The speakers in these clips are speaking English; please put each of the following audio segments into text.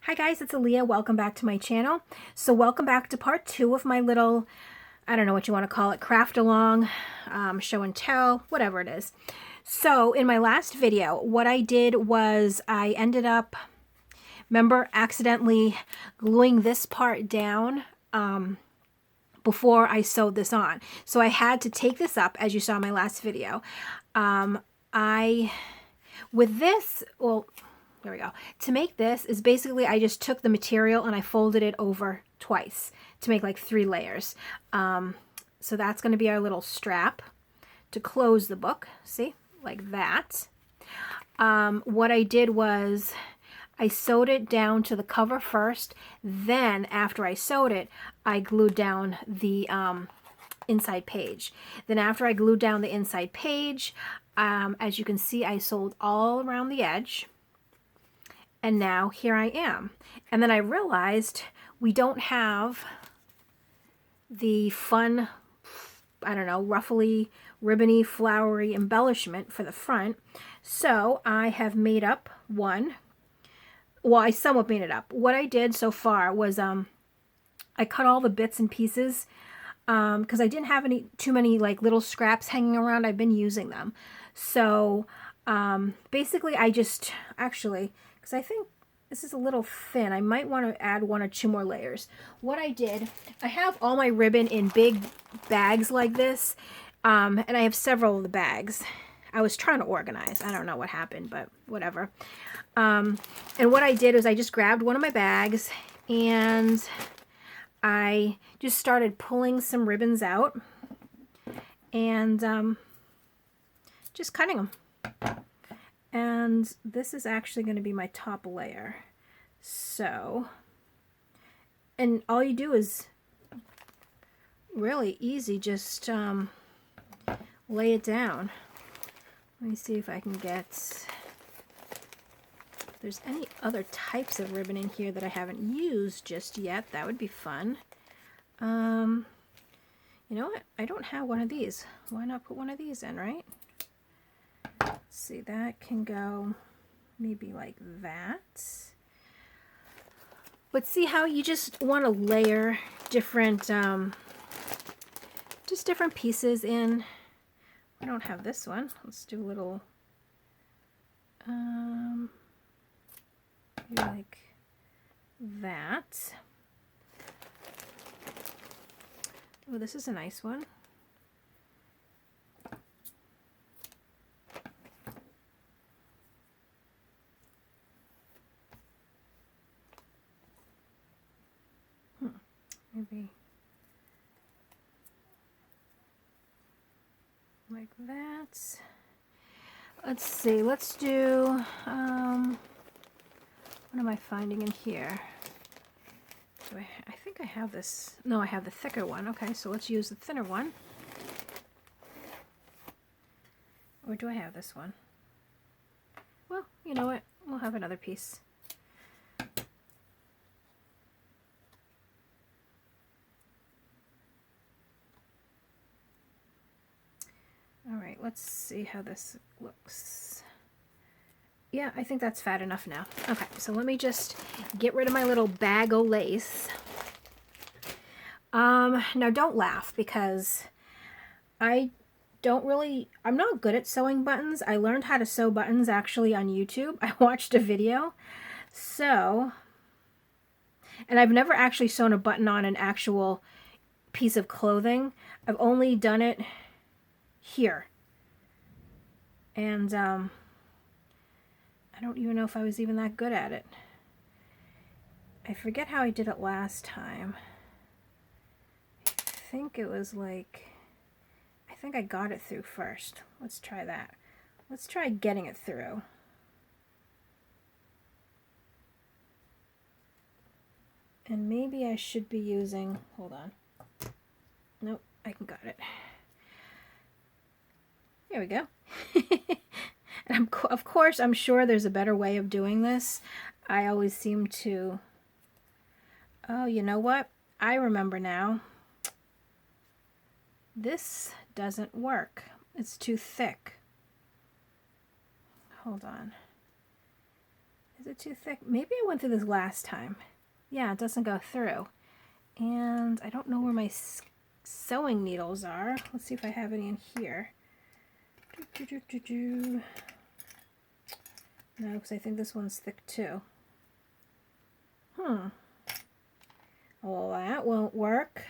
Hi guys, it's Aaliyah. Welcome back to my channel. So welcome back to part 2 of my little, I don't know what you want to call it, craft along, show and tell, whatever it is. So in my last video, what I did was I ended up, remember, accidentally gluing this part down before I sewed this on. So I had to take this up, as you saw in my last video. With this, well, there we go. To make this is basically I just took the material and I folded it over twice to make like 3 layers. So that's going to be our little strap to close the book. See, like that. What I did was I sewed it down to the cover first. Then after I sewed it, I glued down the inside page. Then after I glued down the inside page, as you can see, I sewed all around the edge. And now here I am. And then I realized we don't have the fun, I don't know, ruffly, ribbony, flowery embellishment for the front. So I have made up one. Well, I somewhat made it up. What I did so far was I cut all the bits and pieces because I didn't have too many like little scraps hanging around. I've been using them. So basically I just actually, because I think this is a little thin, I might want to add 1 or 2 more layers. What I did, I have all my ribbon in big bags like this, and I have several of the bags. I was trying to organize. I don't know what happened, but whatever. And what I did was I just grabbed one of my bags and I just started pulling some ribbons out and just cutting them. And this is actually going to be my top layer. So, and all you do is really easy, just lay it down. Let me see if I can get, if there's any other types of ribbon in here that I haven't used just yet. That would be fun. You know what? I don't have one of these. Why not put one of these in, right? See, that can go maybe like that. But see how you just want to layer different, just different pieces in. I don't have this one. Let's do a little, maybe like that. Oh, this is a nice one. Maybe like that. Let's see, let's do, what am I finding in here? Do I think I have this, no, I have the thicker one. Okay, so let's use the thinner one. Or do I have this one? Well, you know what, we'll have another piece. Alright, let's see how this looks. Yeah, I think that's fat enough now. Okay, so let me just get rid of my little bag of lace. Now don't laugh because I'm not good at sewing buttons. I learned how to sew buttons actually on YouTube. I watched a video. So, and I've never actually sewn a button on an actual piece of clothing. I've only done it here. And I don't even know if I was even that good at it. I forget how I did it last time. I think it was like, I think I got it through first. Let's try that. Let's try getting it through. And maybe I should be using, hold on. Nope, I got it. There we go. And of course, I'm sure there's a better way of doing this. I always seem to... Oh, you know what? I remember now. This doesn't work. It's too thick. Hold on. Is it too thick? Maybe I went through this last time. Yeah, it doesn't go through. And I don't know where my sewing needles are. Let's see if I have any in here. No, because I think this one's thick too. Well, that won't work.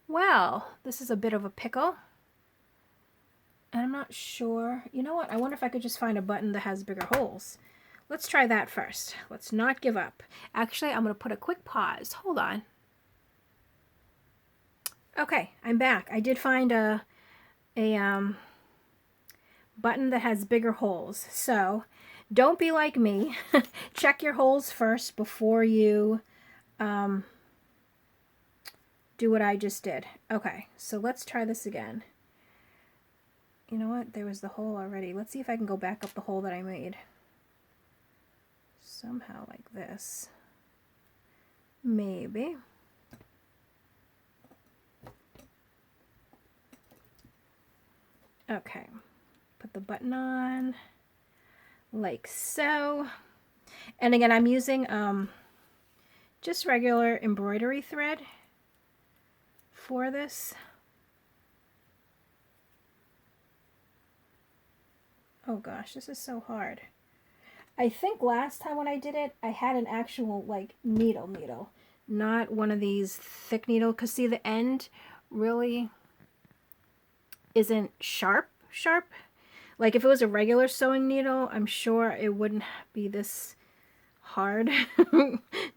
Well, this is a bit of a pickle. And I'm not sure. You know what? I wonder if I could just find a button that has bigger holes. Let's try that first. Let's not give up. Actually, I'm going to put a quick pause. Hold on. Okay, I'm back. I did find a button that has bigger holes. So don't be like me. Check your holes first before you do what I just did. Okay, so let's try this again. You know what? There was the hole already. Let's see if I can go back up the hole that I made. Somehow like this. Maybe. Okay. Put the button on like so. And again, I'm using just regular embroidery thread for this. Oh gosh, this is so hard. I think last time when I did it, I had an actual like needle, not one of these thick needle, because see the end really isn't sharp. Like if it was a regular sewing needle, I'm sure it wouldn't be this hard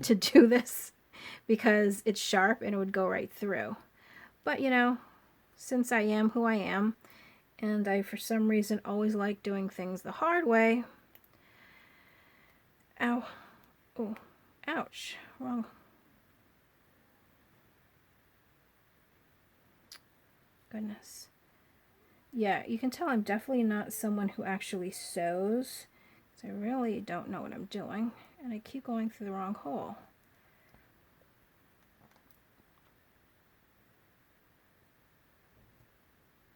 to do this because it's sharp and it would go right through. But you know, since I am who I am, and I for some reason always like doing things the hard way. Ow. Oh, ouch. Wrong. Goodness. Yeah, you can tell I'm definitely not someone who actually sews. I really don't know what I'm doing. And I keep going through the wrong hole.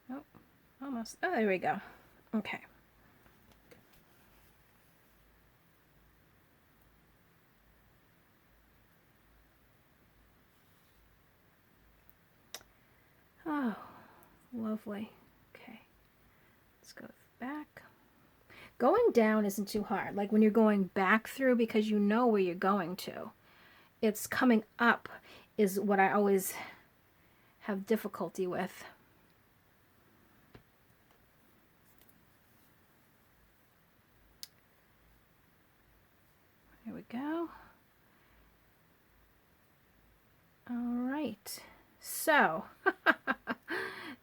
Oh, almost. Oh, there we go. Okay. Oh, lovely. Okay. Let's go back. Going down isn't too hard. Like when you're going back through because you know where you're going to. It's coming up is what I always have difficulty with. Here we go. All right. So,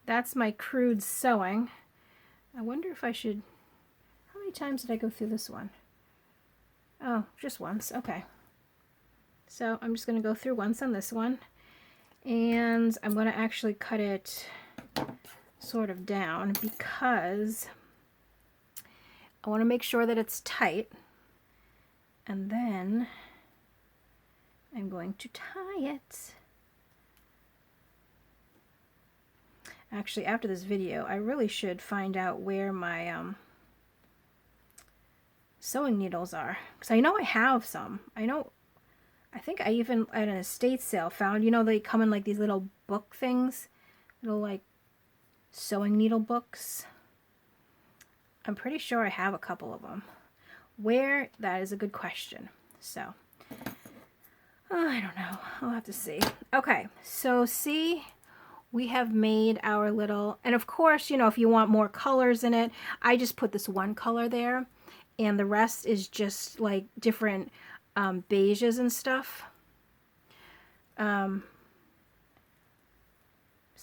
that's my crude sewing. I wonder if I should... How many times did I go through this one? Oh, just once. Okay. So I'm just going to go through once on this one. And I'm going to actually cut it sort of down because I want to make sure that it's tight. And then I'm going to tie it. Actually, after this video, I really should find out where my sewing needles are. Because I know I have some. I think I even at an estate sale found, you know, they come in like these little book things. Little like sewing needle books. I'm pretty sure I have a couple of them. Where? That is a good question. So, I don't know. I'll have to see. Okay, so see... We have made our little, and of course, you know, if you want more colors in it, I just put this one color there, and the rest is just like different beiges and stuff. So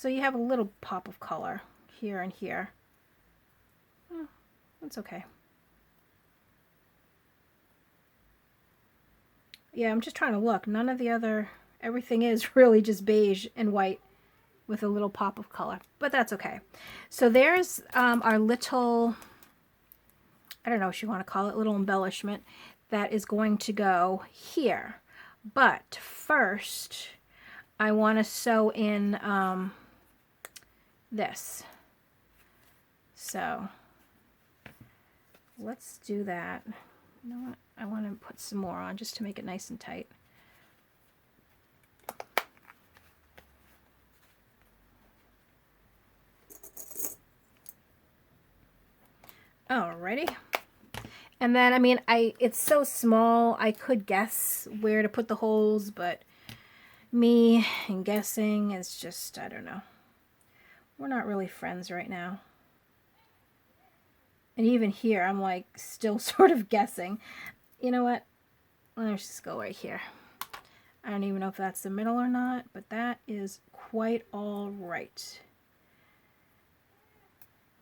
you have a little pop of color here and here. Oh, that's okay. Yeah, I'm just trying to look. None of the other, everything is really just beige and white with a little pop of color, but that's okay. So there's our little, I don't know what you want to call it, little embellishment that is going to go here. But first, I want to sew in this. So let's do that. You know what? I want to put some more on just to make it nice and tight. Alrighty. And then, I mean, it's so small, I could guess where to put the holes, but me and guessing is just, I don't know. We're not really friends right now. And even here, I'm like still sort of guessing. You know what? Let's just go right here. I don't even know if that's the middle or not, but that is quite all right.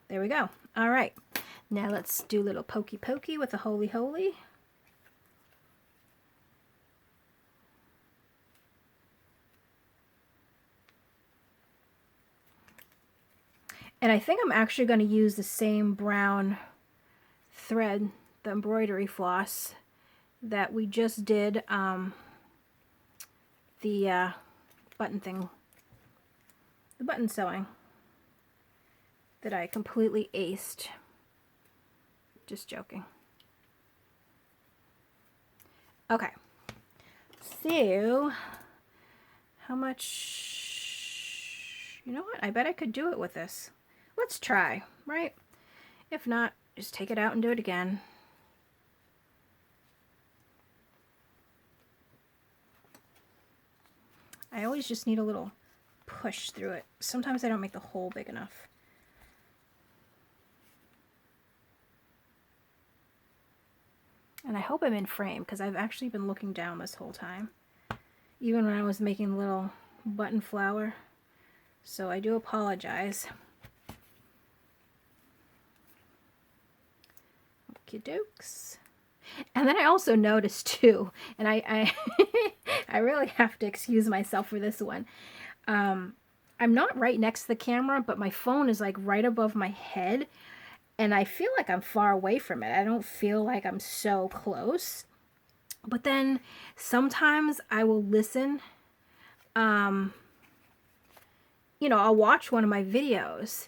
There we go. All right. Now let's do a little pokey pokey with the holy holy. And I think I'm actually going to use the same brown thread, the embroidery floss, that we just did the button thing, the button sewing that I completely aced. Just joking. Okay, so how much, you know what, I bet I could do it with this. Let's try, right? If not, just take it out and do it again. I always just need a little push through it. Sometimes I don't make the hole big enough. And I hope I'm in frame, because I've actually been looking down this whole time, even when I was making the little button flower. So I do apologize. Okie dokes. And then I also noticed too, and I really have to excuse myself for this one. I'm not right next to the camera, but my phone is like right above my head, and I feel like I'm far away from it. I don't feel like I'm so close. But then sometimes I will listen. You know, I'll watch one of my videos,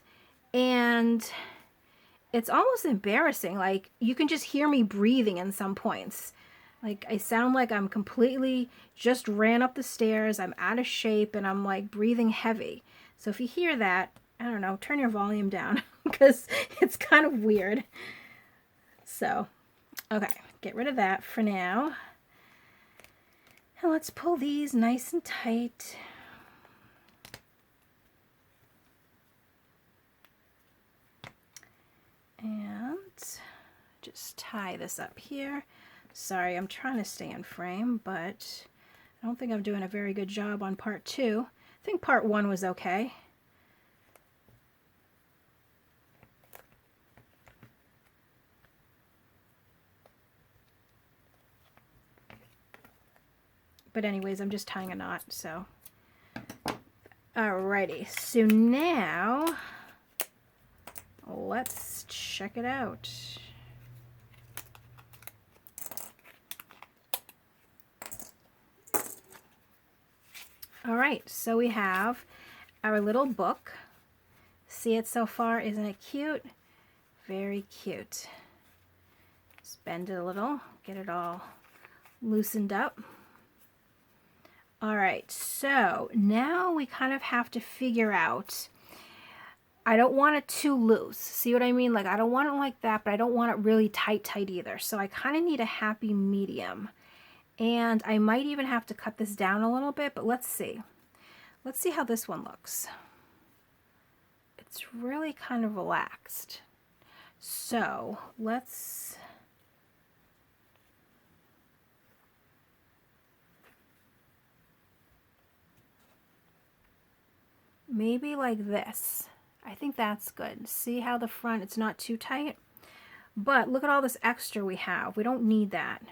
and it's almost embarrassing. Like, you can just hear me breathing in some points. Like, I sound like I'm completely just ran up the stairs, I'm out of shape, and I'm like breathing heavy. So if you hear that, I don't know, turn your volume down because it's kind of weird. So, okay, get rid of that for now. And let's pull these nice and tight. And just tie this up here. Sorry, I'm trying to stay in frame, but I don't think I'm doing a very good job on part 2. I think part 1 was okay. But anyways, I'm just tying a knot, so. Alrighty, so now let's check it out. Alright, so we have our little book. See it so far? Isn't it cute? Very cute. Just bend it a little, get it all loosened up. Alright, so now we kind of have to figure out, I don't want it too loose. See what I mean? Like, I don't want it like that, but I don't want it really tight either. So I kind of need a happy medium. And I might even have to cut this down a little bit, but let's see. Let's see how this one looks. It's really kind of relaxed. So let's... maybe like this. I think that's good. See how the front, it's not too tight? But look at all this extra we have. We don't need that.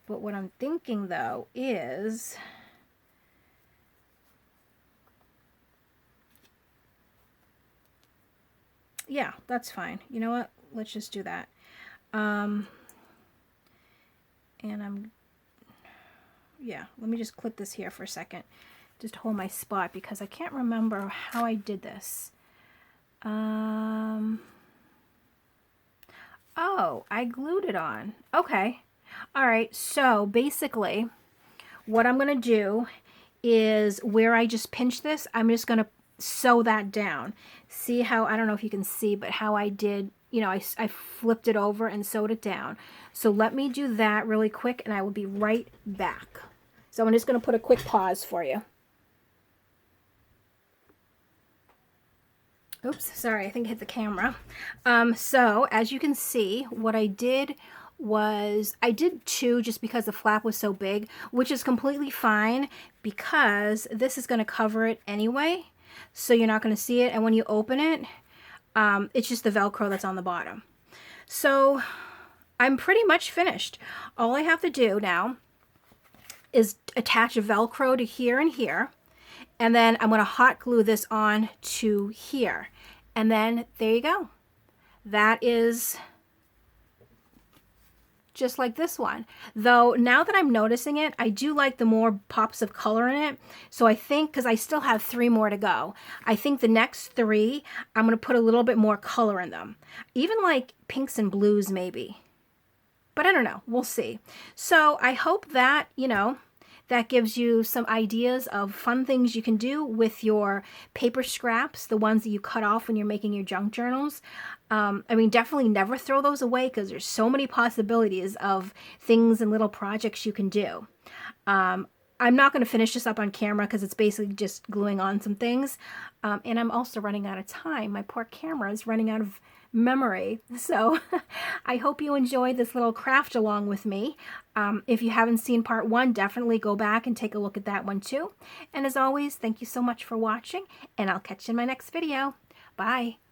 But what I'm thinking though is, yeah, that's fine. You know what? Let's just do that. And yeah, let me just clip this here for a second. Just hold my spot because I can't remember how I did this. I glued it on. Okay. All right. So basically what I'm going to do is where I just pinched this, I'm just going to sew that down. See how, I don't know if you can see, but how I did, you know, I flipped it over and sewed it down. So let me do that really quick and I will be right back. So I'm just going to put a quick pause for you. Oops, sorry, I think I hit the camera. So as you can see, what I did was I did 2 just because the flap was so big, which is completely fine because this is going to cover it anyway. So you're not going to see it. And when you open it, it's just the Velcro that's on the bottom. So I'm pretty much finished. All I have to do now is attach a Velcro to here and here. And then I'm going to hot glue this on to here. And then there you go. That is just like this one. Though now that I'm noticing it, I do like the more pops of color in it. So I think, because I still have 3 more to go, I think the next 3, I'm going to put a little bit more color in them. Even like pinks and blues maybe. But I don't know. We'll see. So I hope that, you know, that gives you some ideas of fun things you can do with your paper scraps, the ones that you cut off when you're making your junk journals. I mean, definitely never throw those away because there's so many possibilities of things and little projects you can do. I'm not going to finish this up on camera because it's basically just gluing on some things. And I'm also running out of time. My poor camera is running out of memory. So I hope you enjoyed this little craft along with me. If you haven't seen part 1, definitely go back and take a look at that one too. And as always, thank you so much for watching, and I'll catch you in my next video. Bye.